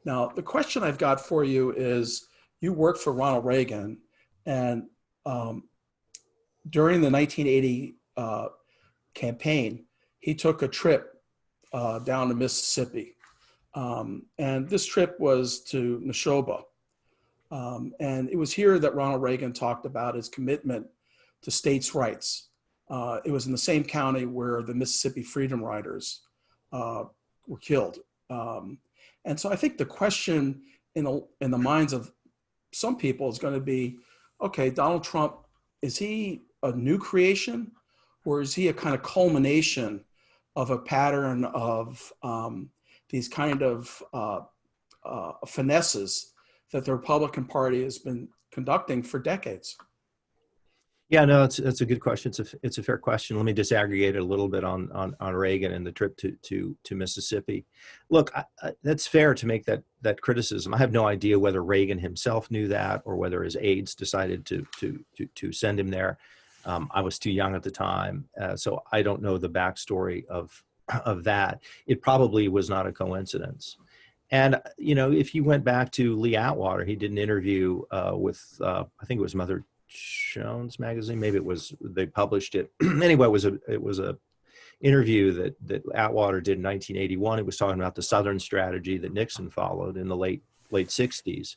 Now, the question I've got for you is, you worked for Ronald Reagan, and during the 1980 campaign, he took a trip down to Mississippi. And this trip was to Neshoba. And it was here that Ronald Reagan talked about his commitment to states' rights. It was in the same county where the Mississippi Freedom Riders were killed. And so I think the question in the minds of some people is going to be, okay, Donald Trump, is he a new creation, or is he a kind of culmination of a pattern of these kind of finesses that the Republican Party has been conducting for decades? Yeah, no, it's a good question. It's a fair question. Let me disaggregate it a little bit on Reagan and the trip to Mississippi. Look, that's fair to make that criticism. I have no idea whether Reagan himself knew that or whether his aides decided to send him there. I was too young at the time, so I don't know the backstory of that. It probably was not a coincidence. And if you went back to Lee Atwater, he did an interview with I think it was Mother Jones magazine, maybe they published it. Anyway, it was a interview that Atwater did in 1981. He was talking about the Southern strategy that Nixon followed in the late 60s.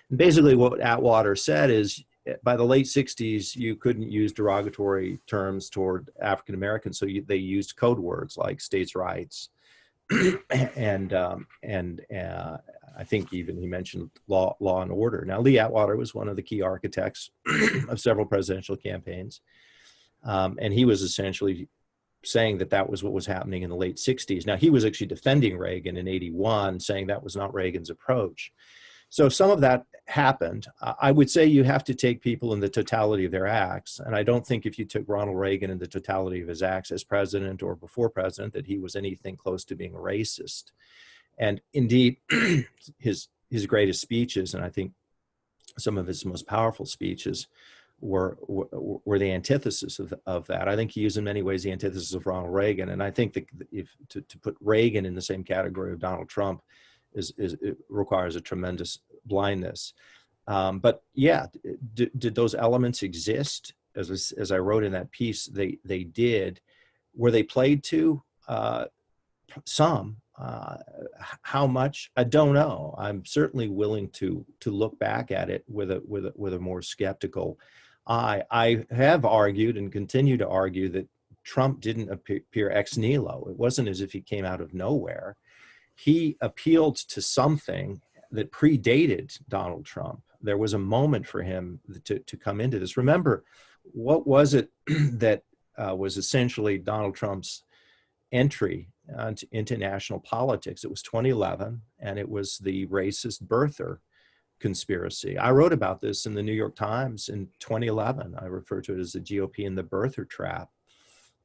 And basically what Atwater said is, by the late 60s, you couldn't use derogatory terms toward African Americans, so they used code words like states' rights, and I think even he mentioned law and order. Now, Lee Atwater was one of the key architects of several presidential campaigns, and he was essentially saying that was what was happening in the late 60s. Now, he was actually defending Reagan in 81, saying that was not Reagan's approach. So some of that happened. I would say you have to take people in the totality of their acts. And I don't think if you took Ronald Reagan in the totality of his acts as president or before president, that he was anything close to being a racist. And indeed, his greatest speeches, and I think some of his most powerful speeches, were the antithesis of that. I think he is in many ways the antithesis of Ronald Reagan. And I think that if to put Reagan in the same category of Donald Trump it requires a tremendous blindness. But yeah, did those elements exist? As I wrote in that piece, they did. Were they played to? Some. How much? I don't know. I'm certainly willing to look back at it with a more skeptical eye. I have argued and continue to argue that Trump didn't appear ex nihilo. It wasn't as if he came out of nowhere. He appealed to something that predated Donald Trump. There was a moment for him to come into this. Remember, what was it that was essentially Donald Trump's entry into national politics? It was 2011, and it was the racist birther conspiracy. I wrote about this in the New York Times in 2011. I refer to it as the GOP and the birther trap.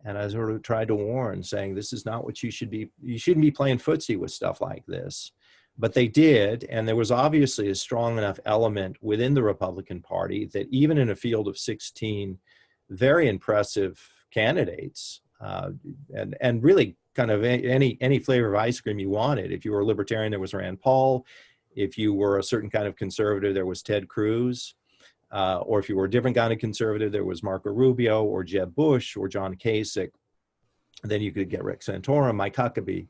And I sort of tried to warn, saying, this is not what you shouldn't be playing footsie with stuff like this. But they did, and there was obviously a strong enough element within the Republican Party that even in a field of 16 very impressive candidates, and really kind of any flavor of ice cream you wanted. If you were a libertarian, there was Rand Paul. If you were a certain kind of conservative, there was Ted Cruz. Or if you were a different kind of conservative, there was Marco Rubio or Jeb Bush or John Kasich. Then you could get Rick Santorum, Mike Huckabee.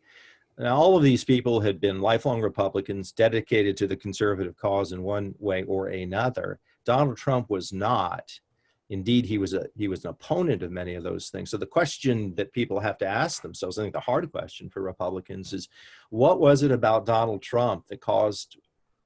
Now, all of these people had been lifelong Republicans dedicated to the conservative cause in one way or another. Donald Trump was not. Indeed, he was an opponent of many of those things. So the question that people have to ask themselves, I think the hard question for Republicans, is what was it about Donald Trump that caused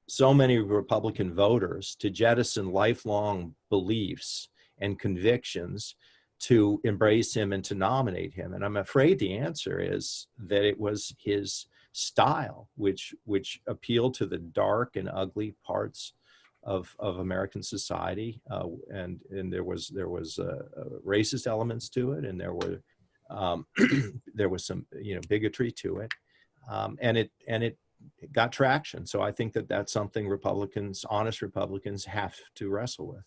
so many Republican voters to jettison lifelong beliefs and convictions to embrace him and to nominate him? And I'm afraid the answer is that it was his style, which appealed to the dark and ugly parts of American society, and there was racist elements to it, and there was some bigotry to it, and it got traction. So I think that that's something honest Republicans have to wrestle with.